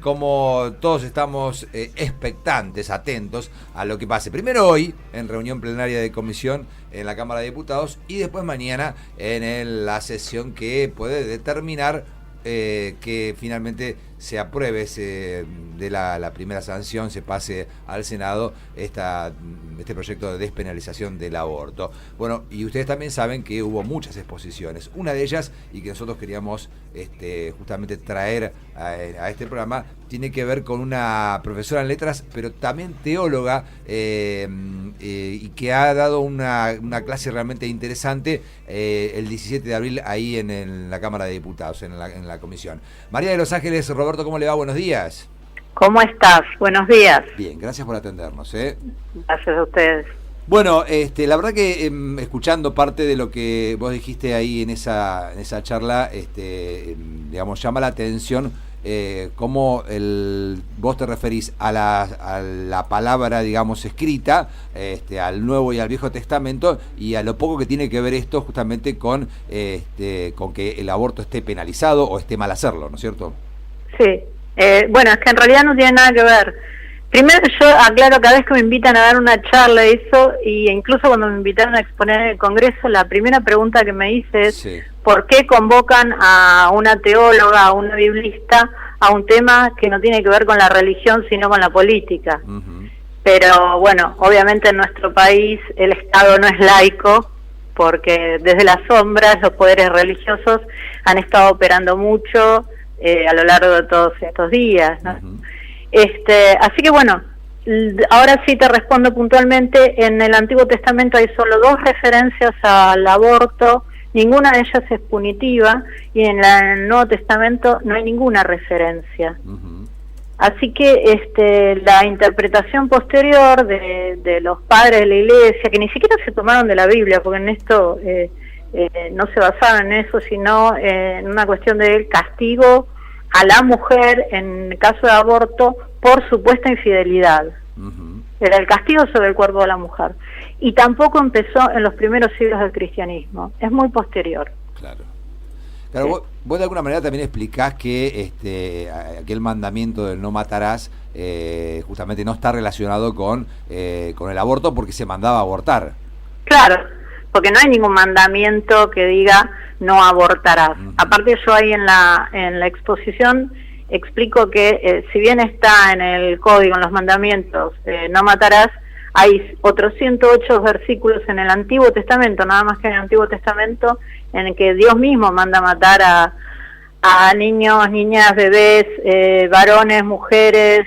Como todos estamos expectantes, atentos a lo que pase. Primero hoy, en reunión plenaria de comisión en la Cámara de Diputados, y después mañana en la sesión que puede determinar que finalmente se apruebe de la primera sanción, se pase al Senado este proyecto de despenalización del aborto. Bueno, y ustedes también saben que hubo muchas exposiciones. Una de ellas, y que nosotros queríamos justamente traer a este programa, tiene que ver con una profesora en letras, pero también teóloga, y que ha dado una clase realmente interesante el 17 de abril ahí en la Cámara de Diputados, en la comisión. María de los Ángeles, Roberto, ¿cómo le va? Buenos días. ¿Cómo estás? Buenos días. Bien, gracias por atendernos. Gracias a ustedes. Bueno, la verdad que escuchando parte de lo que vos dijiste ahí en esa charla, digamos, llama la atención cómo vos te referís a la palabra, digamos, escrita, al Nuevo y al Viejo Testamento, y a lo poco que tiene que ver esto justamente con que el aborto esté penalizado o esté mal hacerlo, ¿no es cierto? Sí. Bueno, es que en realidad no tiene nada que ver. Primero, yo aclaro, cada vez que me invitan a dar una charla eso, y incluso cuando me invitaron a exponer en el Congreso, la primera pregunta que me hice es sí. ¿Por qué convocan a una teóloga, a una biblista, a un tema que no tiene que ver con la religión, sino con la política? Uh-huh. Pero bueno, obviamente en nuestro país el Estado no es laico, porque desde las sombras los poderes religiosos han estado operando mucho a lo largo de todos estos días, ¿no? Uh-huh. Así que bueno, ahora sí te respondo puntualmente. En el Antiguo Testamento hay solo 2 referencias al aborto, ninguna de ellas es punitiva, y en el Nuevo Testamento no hay ninguna referencia. Uh-huh. Así que la interpretación posterior de los padres de la Iglesia, que ni siquiera se tomaron de la Biblia, porque en esto no se basaban en eso, sino en una cuestión del castigo a la mujer en caso de aborto por supuesta infidelidad. Uh-huh. Era el castigo sobre el cuerpo de la mujer. Y tampoco empezó en los primeros siglos del cristianismo, es muy posterior. Claro, vos de alguna manera también explicás que aquel mandamiento del no matarás justamente no está relacionado con el aborto, porque se mandaba a abortar. Claro, porque no hay ningún mandamiento que diga no abortarás. Uh-huh. Aparte, yo ahí en la exposición explico que si bien está en el código, en los mandamientos, no matarás, hay otros 108 versículos en el Antiguo Testamento, nada más que en el Antiguo Testamento, en el que Dios mismo manda matar a niños, niñas, bebés, varones, mujeres,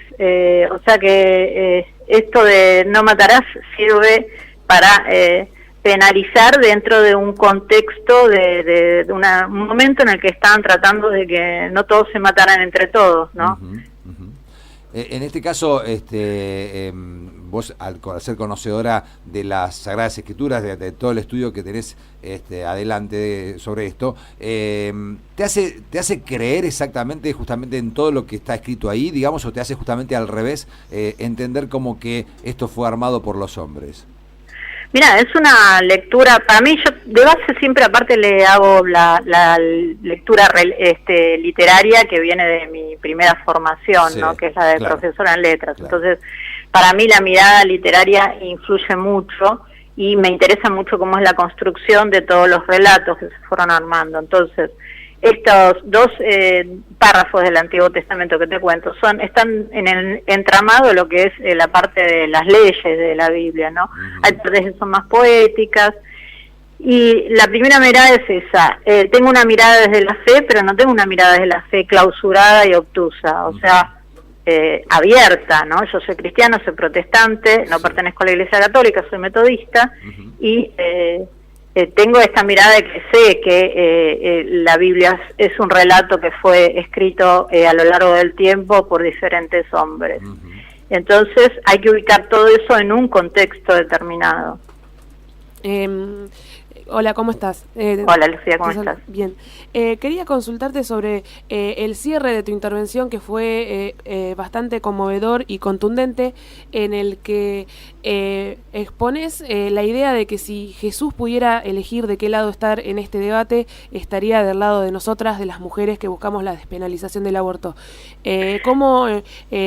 o sea que esto de no matarás sirve para penalizar dentro de un contexto de un momento en el que estaban tratando de que no todos se mataran entre todos, ¿no? Uh-huh, uh-huh. En este caso, vos, al ser conocedora de las Sagradas Escrituras, de todo el estudio que tenés adelante sobre esto, ¿te hace creer exactamente, justamente en todo lo que está escrito ahí, digamos, o te hace justamente al revés, entender como que esto fue armado por los hombres? Mira, es una lectura, para mí, yo de base siempre aparte le hago la lectura literaria que viene de mi primera formación, sí, ¿no? Que es la de profesora en letras. Claro. Entonces, para mí la mirada literaria influye mucho y me interesa mucho cómo es la construcción de todos los relatos que se fueron armando. Entonces, estos 2 párrafos del Antiguo Testamento que te cuento están en el entramado de lo que es la parte de las leyes de la Biblia, ¿no? Uh-huh. Hay partes que son más poéticas, y la primera mirada es esa. Tengo una mirada desde la fe, pero no tengo una mirada desde la fe clausurada y obtusa, o sea, abierta, ¿no? Yo soy cristiano, soy protestante, no pertenezco a la Iglesia Católica, soy metodista, uh-huh. Y tengo esta mirada de que sé que la Biblia es un relato que fue escrito a lo largo del tiempo por diferentes hombres. Uh-huh. Entonces hay que ubicar todo eso en un contexto determinado. Hola, ¿cómo estás? Hola, Lucía, ¿cómo estás? Bien. Quería consultarte sobre el cierre de tu intervención, que fue bastante conmovedor y contundente, en el que expones la idea de que si Jesús pudiera elegir de qué lado estar en este debate, estaría del lado de nosotras, de las mujeres que buscamos la despenalización del aborto. ¿Cómo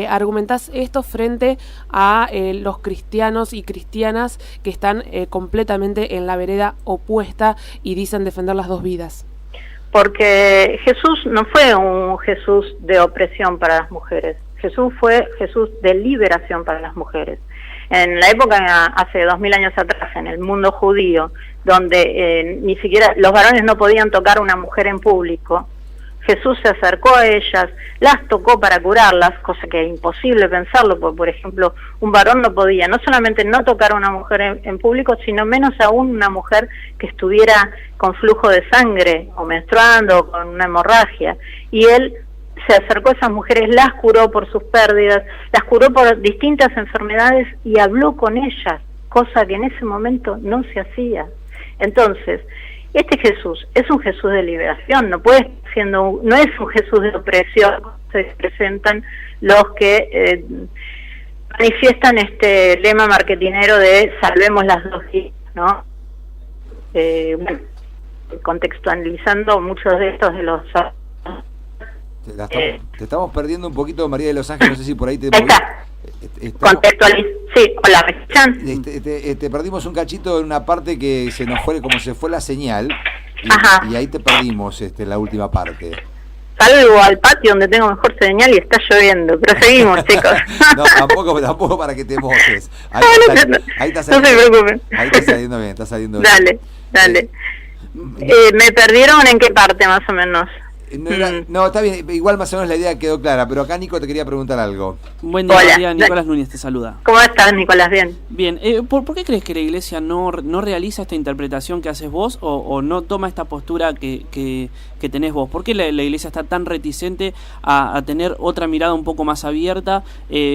argumentás esto frente a los cristianos y cristianas que están completamente en la vereda opuesta y dicen defender las dos vidas? Porque Jesús no fue un Jesús de opresión para las mujeres. Jesús fue Jesús de liberación para las mujeres. En la época, hace 2000 años atrás, en el mundo judío, donde ni siquiera los varones no podían tocar a una mujer en público, Jesús se acercó a ellas, las tocó para curarlas, cosa que es imposible pensarlo, porque, por ejemplo, un varón no podía no solamente no tocar a una mujer en público, sino menos aún una mujer que estuviera con flujo de sangre, o menstruando, o con una hemorragia. Y él se acercó a esas mujeres, las curó por sus pérdidas, las curó por distintas enfermedades y habló con ellas, cosa que en ese momento no se hacía. Entonces, este Jesús es un Jesús de liberación, no es un Jesús de opresión. Se presentan los que manifiestan este lema marketinero de salvemos las dos vidas, ¿no? Bueno, contextualizando muchos de estos de los... Te estamos perdiendo un poquito, María de los Ángeles, no sé si por ahí te... Sí, hola, ¿me escuchan? Te perdimos un cachito en una parte que se nos fue, como se fue la señal, y ahí te perdimos la última parte. Salgo al patio donde tengo mejor señal y está lloviendo, pero seguimos, chicos. No, tampoco para que te mojes. Ahí está no se preocupen. Ahí está saliendo bien, Dale. ¿Me perdieron en qué parte más o menos? No, está bien, igual más o menos la idea quedó clara, pero acá Nico te quería preguntar algo. Buen día, María. Nicolás Núñez te saluda. ¿Cómo estás, Nicolás? Bien. Bien, ¿por qué crees que la Iglesia no realiza esta interpretación que haces vos o no toma esta postura que tenés vos? ¿Por qué la Iglesia está tan reticente a tener otra mirada un poco más abierta,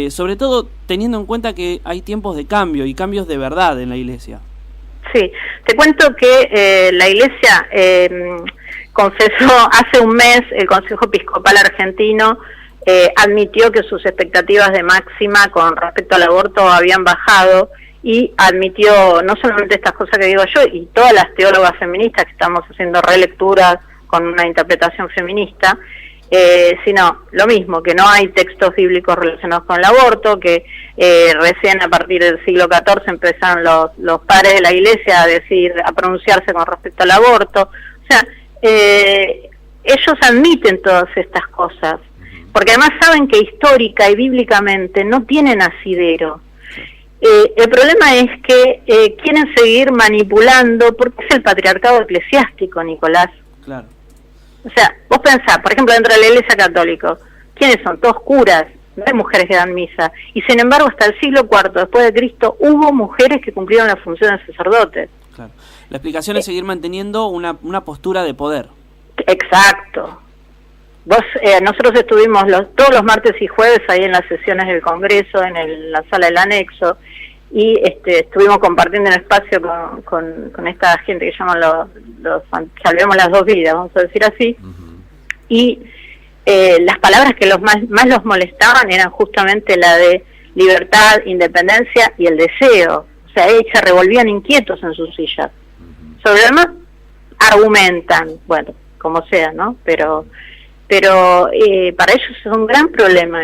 sobre todo teniendo en cuenta que hay tiempos de cambio y cambios de verdad en la Iglesia? Sí, te cuento que la Iglesia... confesó hace un mes, el Consejo Episcopal Argentino admitió que sus expectativas de máxima con respecto al aborto habían bajado y admitió no solamente estas cosas que digo yo y todas las teólogas feministas que estamos haciendo relecturas con una interpretación feminista, sino lo mismo, que no hay textos bíblicos relacionados con el aborto, que recién a partir del siglo XIV empezaron los padres de la Iglesia a pronunciarse con respecto al aborto. O sea, ellos admiten todas estas cosas, porque además saben que histórica y bíblicamente no tienen asidero. El problema es que quieren seguir manipulando, porque es el patriarcado eclesiástico, Nicolás. Claro. O sea, vos pensás, por ejemplo, dentro de la Iglesia Católica, ¿quiénes son? Todos curas, no hay mujeres que dan misa. Y sin embargo, hasta el siglo IV después de Cristo, hubo mujeres que cumplieron la función de sacerdotes. Claro. La explicación es seguir manteniendo una postura de poder. Exacto. Nosotros estuvimos todos los martes y jueves ahí en las sesiones del Congreso, en la sala del anexo, y estuvimos compartiendo un espacio con esta gente que llaman los salvemos las dos vidas, vamos a decir así, y las palabras que más los molestaban eran justamente la de libertad, independencia y el deseo. O sea, ellos se revolvían inquietos en sus sillas. Sobre lo demás, argumentan, bueno, como sea, ¿no? Pero para ellos es un gran problema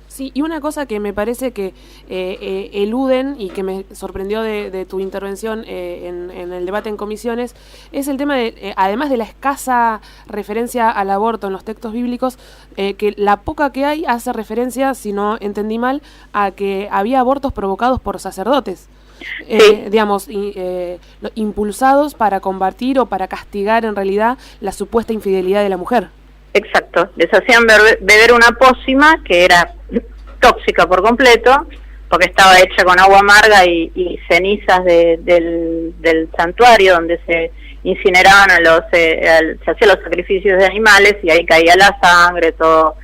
Sí, y una cosa que me parece que eluden y que me sorprendió de tu intervención en el debate en comisiones, es el tema de, además de la escasa referencia al aborto en los textos bíblicos, que la poca que hay hace referencia, si no entendí mal, a que había abortos provocados por sacerdotes. Digamos, impulsados para combatir o para castigar en realidad la supuesta infidelidad de la mujer. Exacto, les hacían beber una pócima que era tóxica por completo, porque estaba hecha con agua amarga y cenizas del santuario donde se incineraban se hacían los sacrificios de animales y ahí caía la sangre, todo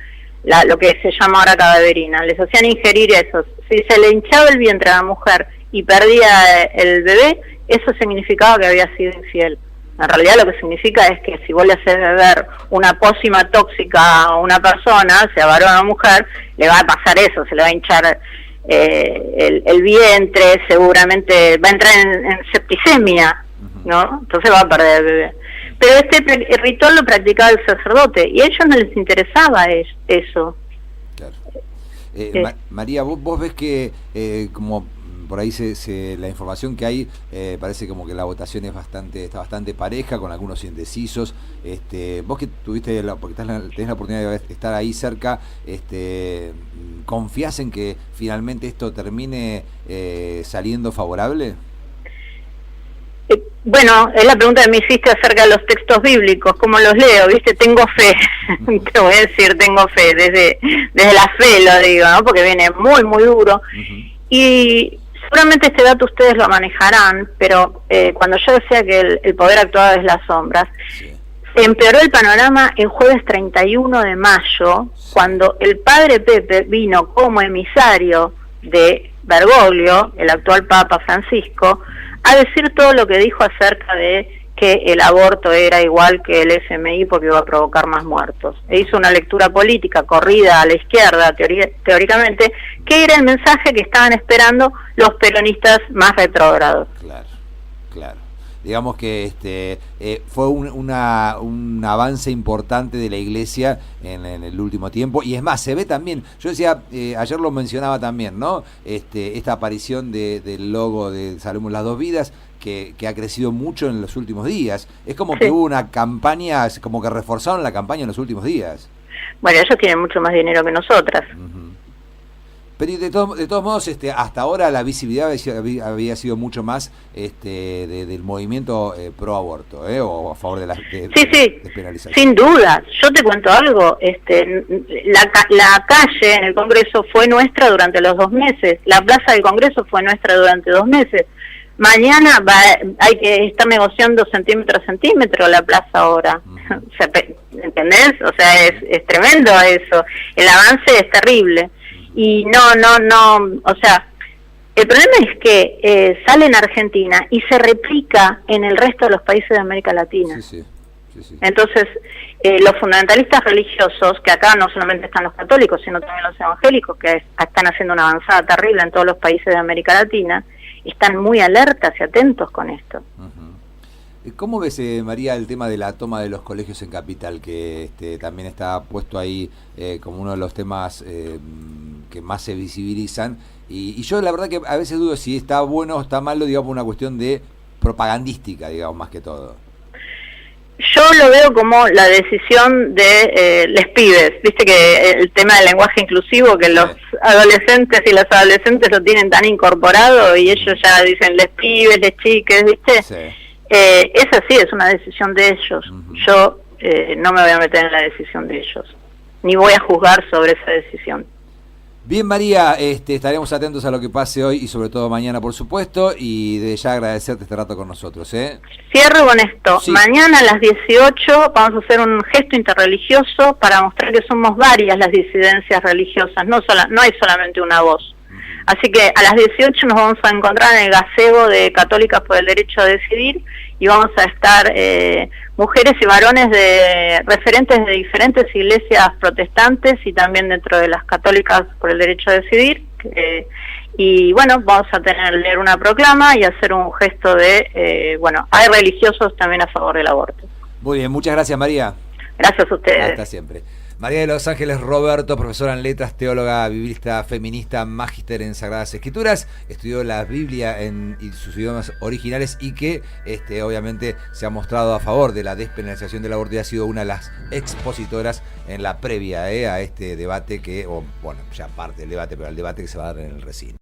lo que se llama ahora cadaverina. Les hacían ingerir eso. Si se le hinchaba el vientre a la mujer y perdía el bebé, eso significaba que había sido infiel. En realidad lo que significa es que si vos le haces beber una pócima tóxica a una persona, sea varón o mujer, le va a pasar eso, se le va a hinchar el vientre, seguramente va a entrar en septicemia, ¿no? Entonces va a perder el bebé. Pero este ritual lo practicaba el sacerdote y a ellos no les interesaba eso. Claro. María, vos ves que como por ahí la información que hay, parece como que la votación está bastante pareja, con algunos indecisos. Vos que tuviste porque tenés la oportunidad de estar ahí cerca, ¿confías en que finalmente esto termine saliendo favorable? Bueno, es la pregunta que me hiciste acerca de los textos bíblicos, ¿cómo los leo? ¿Viste? Tengo fe, te voy a decir, tengo fe, desde la fe lo digo, ¿no? Porque viene muy, muy duro. Y seguramente este dato ustedes lo manejarán, pero cuando yo decía que el poder actuaba desde las sombras, se empeoró el panorama el jueves 31 de mayo, cuando el padre Pepe vino como emisario de Bergoglio, el actual Papa Francisco, a decir todo lo que dijo acerca de que el aborto era igual que el FMI porque iba a provocar más muertos. E hizo una lectura política corrida a la izquierda, teóricamente, que era el mensaje que estaban esperando los peronistas más retrógrados. Claro. Digamos que fue un avance importante de la Iglesia en el último tiempo, y es más, se ve también, yo decía, ayer lo mencionaba también, ¿no? Esta aparición del logo de Salvemos las Dos Vidas, que ha crecido mucho en los últimos días. Es como que hubo una campaña, como que reforzaron la campaña en los últimos días. Bueno, ellos tienen mucho más dinero que nosotras. Pero de todos modos, hasta ahora la visibilidad había sido mucho más del movimiento pro aborto, o a favor de la despenalización. Sin duda. Yo te cuento algo, la calle en el Congreso fue nuestra durante los 2 meses, la plaza del Congreso fue nuestra durante 2 meses. Mañana hay que estar negociando centímetro a centímetro la plaza ahora. ¿Entendés? O sea, es tremendo eso. El avance es terrible. Y no, o sea, el problema es que sale en Argentina y se replica en el resto de los países de América Latina. Sí. Entonces, los fundamentalistas religiosos, que acá no solamente están los católicos, sino también los evangélicos, que están haciendo una avanzada terrible en todos los países de América Latina, están muy alertas y atentos con esto. ¿Cómo ves, María, el tema de la toma de los colegios en Capital, que también está puesto ahí como uno de los temas que más se visibilizan? Y yo la verdad que a veces dudo si está bueno o está malo, digamos, por una cuestión de propagandística, digamos, más que todo. Yo lo veo como la decisión de les pibes, viste que el tema del lenguaje inclusivo, que los adolescentes y las adolescentes lo tienen tan incorporado y ellos ya dicen les pibes, les chiques, viste. Sí. Es así, es una decisión de ellos. Yo no me voy a meter en la decisión de ellos, ni voy a juzgar sobre esa decisión. Bien, María, estaremos atentos a lo que pase hoy y sobre todo mañana, por supuesto, y de ya agradecerte este rato con nosotros. Cierro con esto. Sí. Mañana a las 18 vamos a hacer un gesto interreligioso para mostrar que somos varias las disidencias religiosas, no hay solamente una voz. Así que a las 18 nos vamos a encontrar en el gazebo de Católicas por el Derecho a Decidir y vamos a estar mujeres y varones referentes de diferentes iglesias protestantes y también dentro de las Católicas por el Derecho a Decidir. Y bueno, vamos a leer una proclama y hacer un gesto hay religiosos también a favor del aborto. Muy bien, muchas gracias, María. Gracias a ustedes. Hasta siempre. María de los Ángeles Roberto, profesora en letras, teóloga, biblista, feminista, magíster en Sagradas Escrituras, estudió la Biblia y sus idiomas originales y que obviamente se ha mostrado a favor de la despenalización del aborto y ha sido una de las expositoras en la previa a este debate ya parte del debate, pero el debate que se va a dar en el recinto.